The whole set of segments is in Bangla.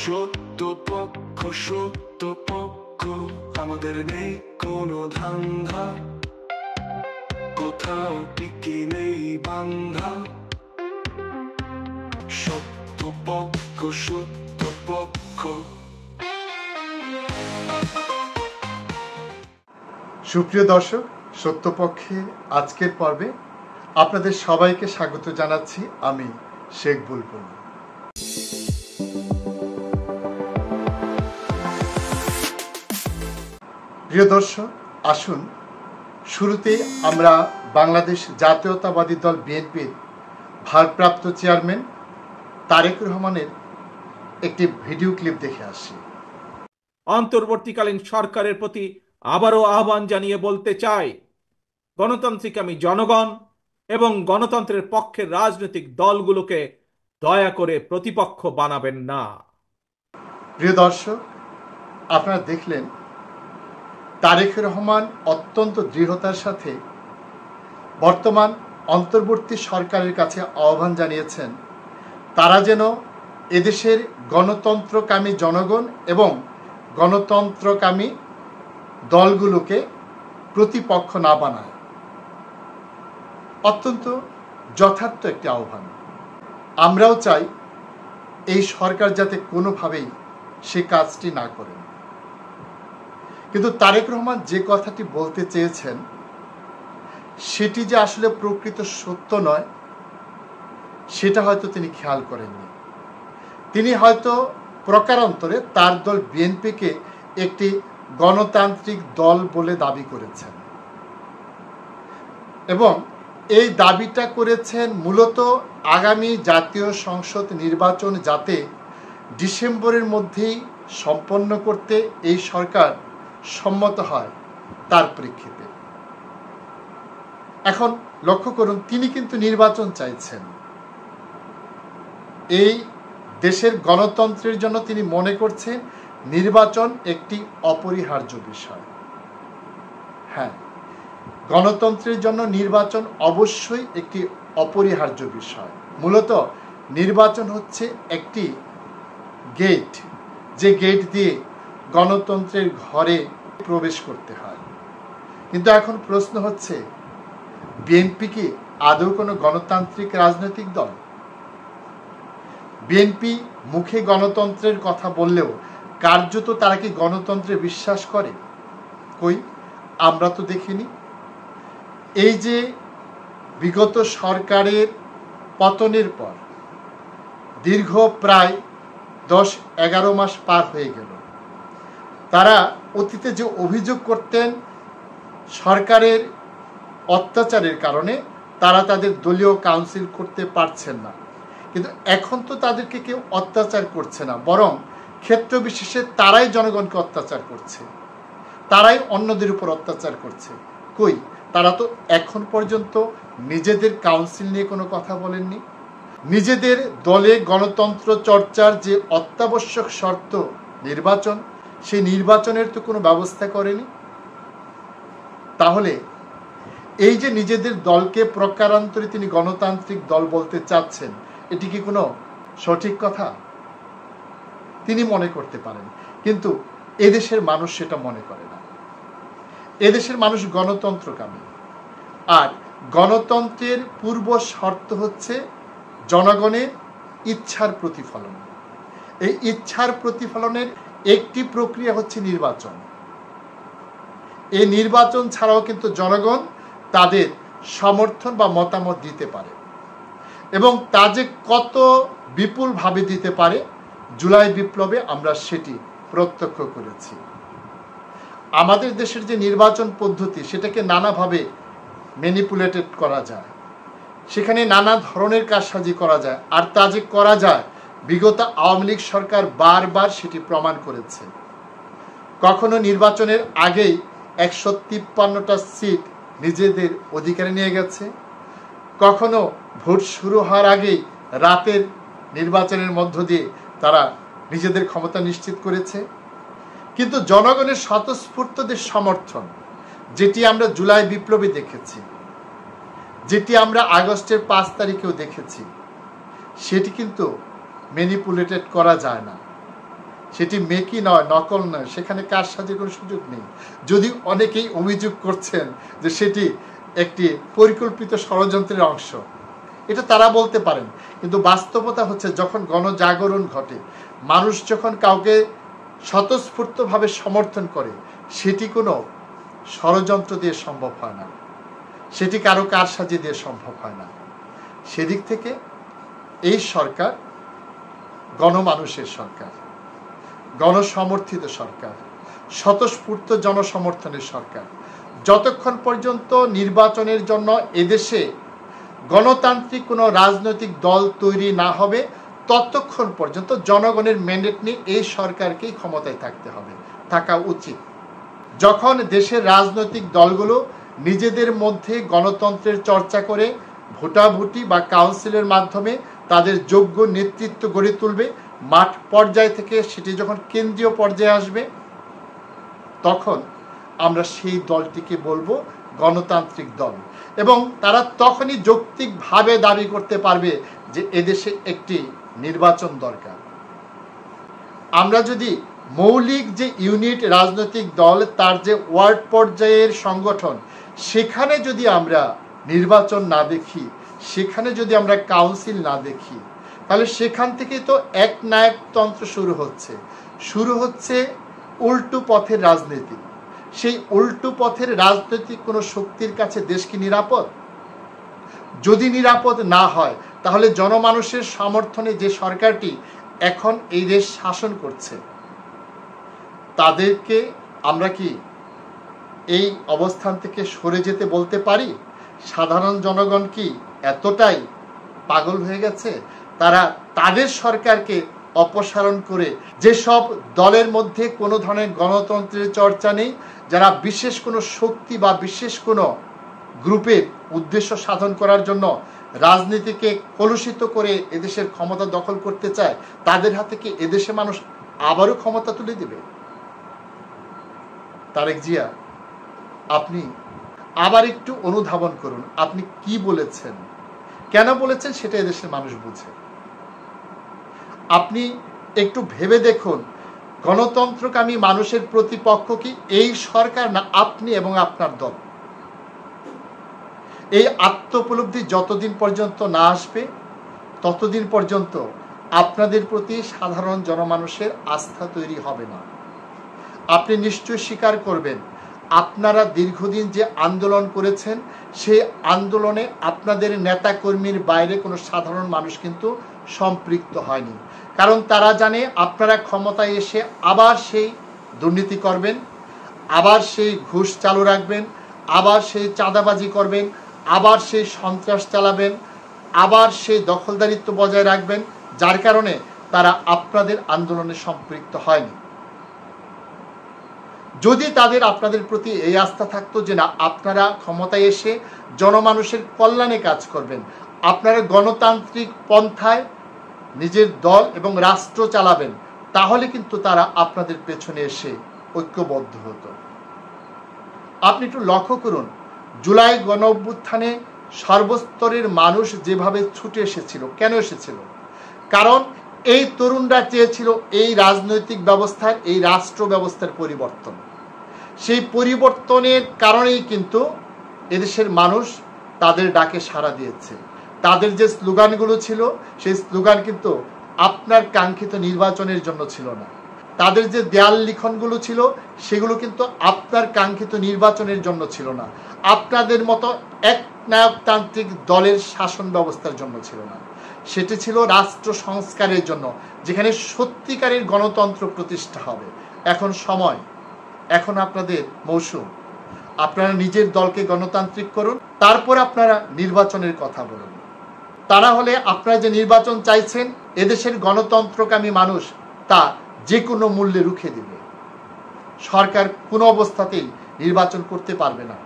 সত্যপক্ষ আমাদের নেই কোনো ধান্দা, কোথাও টিকি নেই বান্ধা। সত্যপক্ষ সুপ্রিয় দর্শক, সত্যপক্ষের আজকের পর্বে আপনাদের সবাইকে স্বাগত জানাচ্ছি। আমি শেখ বুলবুল। প্রিয় দর্শক, আসুন শুরুতেই আমরা বাংলাদেশ জাতীয়তাবাদী দল বিএনপির ভারপ্রাপ্ত চেয়ারম্যান তারেক রহমানের একটি ভিডিও ক্লিপ দেখে আসি। অন্তর্বর্তীকালীন সরকারের প্রতি আবারও আহ্বান জানিয়ে বলতে চাই, গণতান্ত্রিক আমি জনগণ এবং গণতন্ত্রের পক্ষের রাজনৈতিক দলগুলোকে দয়া করে প্রতিপক্ষ বানাবেন না। প্রিয় দর্শক, আপনারা দেখলেন তারেক রহমান অত্যন্ত দৃঢ়তার সাথে বর্তমান অন্তর্বর্তী সরকারের কাছে আহ্বান জানিয়েছেন তারা যেন এদেশের গণতন্ত্রকামী জনগণ এবং গণতন্ত্রকামী দলগুলোকে প্রতিপক্ষ না বানায়। অত্যন্ত যথার্থ একটি আহ্বান। আমরাও চাই এই সরকার যাতে কোনোভাবেই সে কাজটি না করেন। কিন্তু তারেক রহমান যে কথাটি বলতে চেয়েছেন সেটি যে আসলে প্রকৃত সত্য নয় সেটা হয়তো তিনি খেয়াল করেননি। তিনি হয়তো প্রকারান্তরে তার দল বিএনপিকে একটি গণতান্ত্রিক দল বলে দাবি করেছেন এবং এই দাবিটা করেছেন মূলত আগামী জাতীয় সংসদ নির্বাচন যাতে ডিসেম্বরের মধ্যেই সম্পন্ন করতে এই সরকার সম্মত হয় তার প্রেক্ষিতে। এখন লক্ষ্য করুন, তিনি কিন্তু নির্বাচন চাইছেন। এই দেশের গণতন্ত্রের জন্য তিনি মনে করছেন নির্বাচন একটি অপরিহার্য বিষয়। হ্যাঁ, গণতন্ত্রের জন্য নির্বাচন অবশ্যই একটি অপরিহার্য বিষয়। মূলত নির্বাচন হচ্ছে একটি গেট, যে গেট দিয়ে গণতন্ত্রের ঘরে প্রবেশ করতে হয়। কিন্তু এখন প্রশ্ন হচ্ছে, বিএনপি কি আদৌ কোনো গণতান্ত্রিক রাজনৈতিক দল? বিএনপি মুখে গণতন্ত্রের কথা বললেও কার্যত তারা কি গণতন্ত্রে বিশ্বাস করে? কই, আমরা তো দেখিনি। এই যে বিগত সরকারের পতনের পর দীর্ঘ প্রায় 10-11 মাস পার হয়ে গেল, তারা অতীতে যে অভিযোগ করতেন সরকারের অত্যাচারের কারণে তারা তাদের দলীয় কাউন্সিল করতে পারছেন না, কিন্তু এখন তো তাদেরকে কেউ অত্যাচার করছে না, বরং ক্ষেত্র বিশেষে তারাই জনগণকে অত্যাচার করছে, তারাই অন্যদের উপর অত্যাচার করছে। কই, তারা তো এখন পর্যন্ত নিজেদের কাউন্সিল নিয়ে কোনো কথা বলেননি। নিজেদের দলে গণতন্ত্র চর্চার যে অত্যাবশ্যক শর্ত নির্বাচন, সেই নির্বাচনের তো কোনো ব্যবস্থা করেনি। তাহলে এই যে নিজেদের দলকে প্রকারান্তরে তিনি গণতান্ত্রিক দল বলতে চাচ্ছেন, এটি কি কোনো সঠিক কথা? তিনি মনে করতে পারেন, কিন্তু এদেশের মানুষ সেটা মনে করে না। এদেশের মানুষ গণতন্ত্রকামী, আর গণতন্ত্রের পূর্ব শর্ত হচ্ছে জনগণের ইচ্ছার প্রতিফলন। এই ইচ্ছার প্রতিফলনের একটি প্রক্রিয়া হচ্ছে নির্বাচন। এই নির্বাচন ছাড়াও কিন্তু জনগণ তাদের সমর্থন বা মতামত দিতে পারে, এবং তা যে কত বিপুলভাবে দিতে পারে জুলাই বিপ্লবে আমরা সেটি প্রত্যক্ষ করেছি। আমাদের দেশের যে নির্বাচন পদ্ধতি সেটাকে নানাভাবে ম্যানিপুলেটেড করা যায়, সেখানে নানা ধরনের কারসাজি করা যায়, আর তা যে করা যায় বিগত আওয়ামী লীগ সরকার বারবার সেটি প্রমাণ করেছে। কখনো নির্বাচনের আগেই 153টা সিট নিজেদের অধিকারে নিয়ে গেছে, কখনো ভোট শুরু হওয়ার আগেই রাতের নির্বাচনের মধ্য দিয়ে তারা নিজেদের ক্ষমতা নিশ্চিত করেছে। কিন্তু জনগণের স্বতঃস্ফূর্তদের সমর্থন, যেটি আমরা জুলাই বিপ্লবে দেখেছি, যেটি আমরা আগস্টের 5 তারিখেও দেখেছি, সেটি কিন্তু ম্যানিপুলেটেড করা যায় না। সেটি মেকি নয়, নকল নয়, সেখানে কারসাজির কোনো সুযোগ নেই। যদি অনেকেই অভিযোগ করছেন যে সেটি একটি পরিকল্পিত ষড়যন্ত্রের অংশ, এটা তারা বলতে পারেন, কিন্তু বাস্তবতা হচ্ছে যখন গণজাগরণ ঘটে, মানুষ যখন কাউকে স্বতঃস্ফূর্তভাবে সমর্থন করে, সেটি কোনো ষড়যন্ত্র দিয়ে সম্ভব হয় না, সেটি কারো কারসাজি দিয়ে সম্ভব হয় না। সেদিক থেকে এই সরকার গণমানুষের সরকার, গণসমর্থিত সরকার, স্বতঃস্ফূর্ত জনসমর্থনের সরকার। যতক্ষণ পর্যন্ত নির্বাচনের জন্য এদেশে গণতান্ত্রিক কোনো রাজনৈতিক দল তৈরি না হবে, ততক্ষণ পর্যন্ত জনগণের ম্যান্ডেট নিয়ে এই সরকারকেই ক্ষমতায় থাকতে হবে, থাকা উচিত। যখন দেশের রাজনৈতিক দলগুলো নিজেদের মধ্যে গণতন্ত্রের চর্চা করে ভোটাভুটি বা কাউন্সিলের মাধ্যমে তাদের যোগ্য নেতৃত্ব গড়ে তুলবে, মাঠ পর্যায় থেকে সেটি যখন কেন্দ্রীয় পর্যায়ে আসবে, তখন আমরা সেই দলটিকে বলবো গণতান্ত্রিক দল, এবং তারা তখনই যৌক্তিকভাবে দাবি করতে পারবে যে এদেশে একটি নির্বাচন দরকার। আমরা যদি মৌলিক যে ইউনিট রাজনৈতিক দল, তার যে ওয়ার্ড পর্যায়ের সংগঠন, সেখানে যদি আমরা নির্বাচন না দেখি, সেখানে যদি আমরা কাউন্সিল না দেখি, তাহলে সেখান থেকে তো একনায়কতন্ত্র শুরু হচ্ছে উল্টো পথের রাজনীতি। সেই উল্টো পথের রাজনৈতিক কোনো শক্তির কাছে দেশ কি নিরাপদ? যদি নিরাপদ না হয়, তাহলে জনমানুষের সমর্থনে যে সরকারটি এখন এই দেশ শাসন করছে, তাদেরকে আমরা কি এই অবস্থান থেকে সরে যেতে বলতে পারি? সাধারণ জনগণ কি এতটাই পাগল হয়ে গেছে তারা তাদের সরকারকে অপসারণ করে, যেসব দলের মধ্যে কোনো ধরনের গণতন্ত্রের চর্চা নেই, যারা বিশেষ কোনো শক্তি বা বিশেষ কোনো গ্রুপের উদ্দেশ্য সাধন করার জন্য রাজনীতিকে কলুষিত করে এদেশের ক্ষমতা দখল করতে চায়, তাদের হাতে কি এদেশে মানুষ আবারও ক্ষমতা তুলে দিবে? তারেক জিয়া, আপনি আবার একটু অনুধাবন করুন, আপনি কি বলেছেন, কেন বলেছেন, সেটা এদেশের মানুষ বুঝে। আপনি একটু ভেবে দেখুন, গণতন্ত্রকামী মানুষের প্রতিপক্ষ কি এই সরকার, না আপনি এবং আপনার দল? এই আত্মোপলব্ধি যতদিন পর্যন্ত না আসবে, ততদিন পর্যন্ত আপনাদের প্রতি সাধারণ জনমানুষের আস্থা তৈরি হবে না। আপনি নিশ্চয় স্বীকার করবেন, আপনারা দীর্ঘদিন যে আন্দোলন করেছেন, সেই আন্দোলনে আপনাদের নেতাকর্মীর বাইরে কোনো সাধারণ মানুষ কিন্তু সম্পৃক্ত হয়নি। কারণ তারা জানে আপনারা ক্ষমতায় এসে আবার সেই দুর্নীতি করবেন, আবার সেই ঘুষ চালু রাখবেন, আবার সেই চাঁদাবাজি করবেন, আবার সেই সন্ত্রাস চালাবেন, আবার সেই দখলদারিত্ব বজায় রাখবেন, যার কারণে তারা আপনাদের আন্দোলনে সম্পৃক্ত হয়নি। যদি তাদের আপনাদের প্রতি এই আস্থা থাকতো যে না, আপনারা ক্ষমতায় এসে জনমানুষের কল্যাণে কাজ করবেন, আপনারা গণতান্ত্রিক পন্থায় নিজের দল এবং রাষ্ট্র চালাবেন, তাহলে কিন্তু তারা আপনাদের পেছনে এসে ঐক্যবদ্ধ হতো। আপনি একটু লক্ষ্য করুন, জুলাই গণ অভ্যুত্থানে সর্বস্তরের মানুষ যেভাবে ছুটে এসেছিল, কেন এসেছিল? কারণ এই তরুণরা চেয়েছিল এই রাজনৈতিক ব্যবস্থার, এই রাষ্ট্র ব্যবস্থার পরিবর্তন। সেই পরিবর্তনের কারণেই কিন্তু এদেশের মানুষ তাদের ডাকে সাড়া দিয়েছে। তাদের যে স্লোগানগুলো ছিল, সেই স্লোগান কিন্তু আপনার কাঙ্ক্ষিত নির্বাচনের জন্য ছিল না। তাদের যে দেয়াল লিখনগুলো ছিল, সেগুলো কিন্তু আপনার কাঙ্ক্ষিত নির্বাচনের জন্য ছিল না, আপনাদের মতো একনায়কতান্ত্রিক দলের শাসন ব্যবস্থার জন্য ছিল না। সেটি ছিল রাষ্ট্র সংস্কারের জন্য, যেখানে সত্যিকারের গণতন্ত্র প্রতিষ্ঠা হবে। এখন সময়, এখন আপনাদের মৌসুম। আপনারা নিজের দলকে গণতান্ত্রিক করুন, তারপর আপনারা নির্বাচনের কথা বলুন। তা না হলে আপনারা যে নির্বাচন চাইছেন, এদেশের গণতন্ত্রকামী মানুষ তা যে কোনো মূল্যে রুখে দেবে। সরকার কোনো অবস্থাতেই নির্বাচন করতে পারবে না।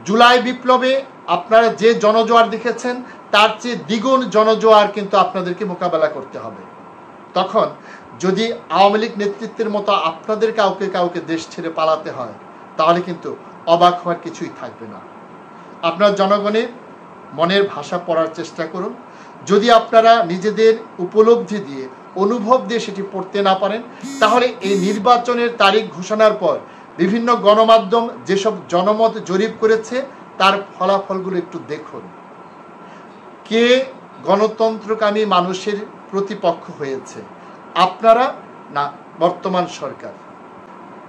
জুলাই বিপ্লবে আপনারা যে জনজোয়ার দেখেছেন, তার চেয়ে দ্বিগুণ জনজোয়ার কিন্তু আপনাদেরকে মোকাবেলা করতে হবে। তখন যদি আওয়ামী লীগ নেতৃত্বের মতো আপনাদের কাউকে দেশ ছেড়ে পালাতে হয়, তাহলে কিন্তু অবাক হওয়ার কিছুই থাকবে না। আপনার জনগণের মনের ভাষা পড়ার চেষ্টা করুন। যদি আপনারা নিজেদের উপলব্ধি দিয়ে অনুভব দিয়ে সেটি পড়তে না পারেন, তাহলে এই নির্বাচনের তারিখ ঘোষণার পর বিভিন্ন গণমাধ্যম যেসব জনমত জরিপ করেছে তার ফলাফলগুলো একটু দেখুন। কে গণতন্ত্রকামী মানুষের প্রতিপক্ষ হয়েছে, আপনারা না বর্তমান সরকার?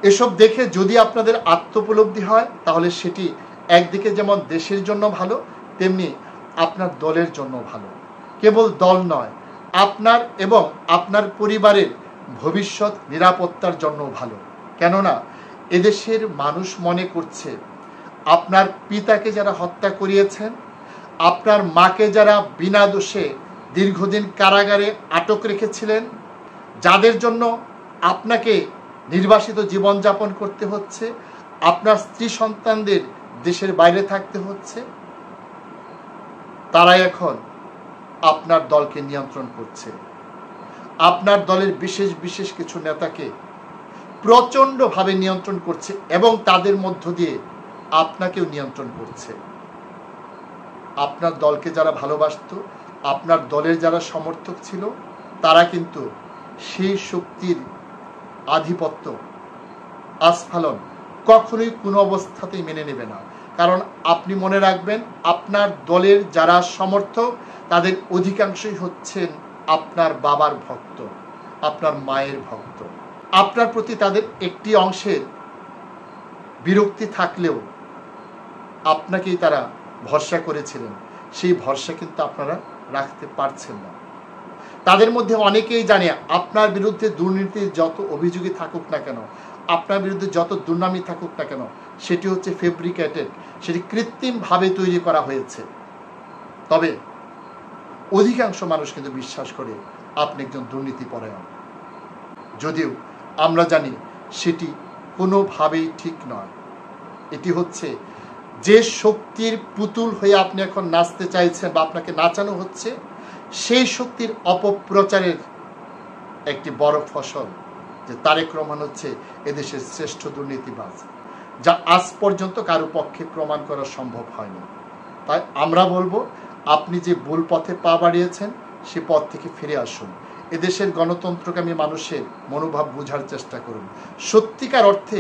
এসব দেখে যদি আপনাদের আত্মোপলব্ধি হয় তাহলে সেটি একদিকে যেমন দেশের জন্য ভালো, তেমনি আপনার দলের জন্য ভালো। কেবল দল নয়, আপনার এবং আপনার পরিবারের ভবিষ্যৎ নিরাপত্তার জন্য ভালো। কেননা এদেশের মানুষ মনে করছে আপনার পিতাকে যারা হত্যা করিয়েছেন, আপনার মাকে যারা বিনা দোষে দীর্ঘদিন কারাগারে আটক রেখেছিলেন, যাদের জন্য আপনাকে নির্বাসিত জীবনযাপন করতে হচ্ছে, আপনার স্ত্রী সন্তানদের দেশের বাইরে থাকতে হচ্ছে, তারাই এখন আপনার দলকে নিয়ন্ত্রণ করছে। আপনার দলের বিশেষ বিশেষ কিছু নেতাকে প্রচণ্ডভাবে নিয়ন্ত্রণ করছে এবং তাদের মধ্য দিয়ে আপনাকেও নিয়ন্ত্রণ করছে। আপনার দলকে যারা ভালোবাসত, আপনার দলের যারা সমর্থক ছিল, তারা কিন্তু সেই শক্তির আধিপত্য আস্ফালন কখনোই কোনো অবস্থাতেই মেনে নেবে না। কারণ আপনি মনে রাখবেন, আপনার দলের যারা সমর্থক তাদের অধিকাংশই হচ্ছেন আপনার বাবার ভক্ত, আপনার মায়ের ভক্ত। আপনার প্রতি তাদের একটি অংশের বিরক্তি থাকলেও আপনাকেই তারা ভরসা করেছিলেন, সেই ভরসা কিন্তু আপনারা রাখতে পারছেন না। তাদের মধ্যে অনেকেই জানে আপনার বিরুদ্ধে দুর্নীতির যত অভিযোগই থাকুক না কেন, আপনার বিরুদ্ধে যত দুর্নামি থাকুক না কেন, সেটি হচ্ছে ফেব্রিকেটেড, সেটি কৃত্রিমভাবে তৈরি করা হয়েছে। তবে অধিকাংশ মানুষ কিন্তু বিশ্বাস করে আপনি একজন দুর্নীতিপরায়ণ, যদিও আমরা জানি সেটি কোনোভাবেই ঠিক নয়। এটি হচ্ছে যে শক্তির পুতুল হয়ে আপনি এখন নাচতে চাইছেন বা আপনাকে নাচানো হচ্ছে, সেই শক্তির অপপ্রচারের একটি বড় ফসল যে তারেক রহমান হচ্ছে এদেশের শ্রেষ্ঠ দুর্নীতিবাজ, যা আজ পর্যন্ত কারো পক্ষে প্রমাণ করা সম্ভব হয়নি। তাই আমরা বলবো, আপনি যে ভুল পথে পা বাড়িয়েছেন সে পথ থেকে ফিরে আসুন। এদেশের গণতন্ত্রকামী মানুষের মনোভাব বোঝার চেষ্টা করুন। সত্যিকার অর্থে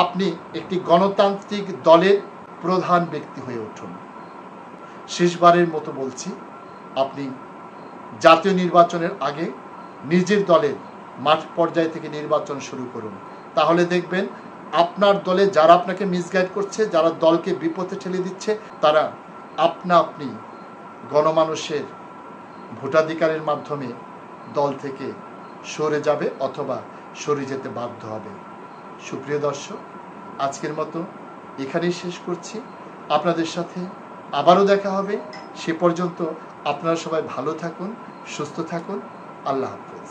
আপনি একটি গণতান্ত্রিক দলের প্রধান ব্যক্তি হয়ে উঠুন। শেষবারের মতো বলছি, আপনি জাতীয় নির্বাচনের আগে নিজের দলের মাঠ পর্যায় থেকে নির্বাচন শুরু করুন। তাহলে দেখবেন আপনার দলে যারা আপনাকে মিসগাইড করছে, যারা দলকে বিপথে ঠেলে দিচ্ছে, তারা আপনি গণমানুষের ভোটাধিকারের মাধ্যমে দল থেকে সরে যাবে অথবা সরে যেতে বাধ্য হবে। সুপ্রিয় দর্শক, আজকের মতো এখানেই শেষ করছি। আপনাদের সাথে আবারও দেখা হবে। সে পর্যন্ত আপনারা সবাই ভালো থাকুন, সুস্থ থাকুন। আল্লাহ হাফেজ।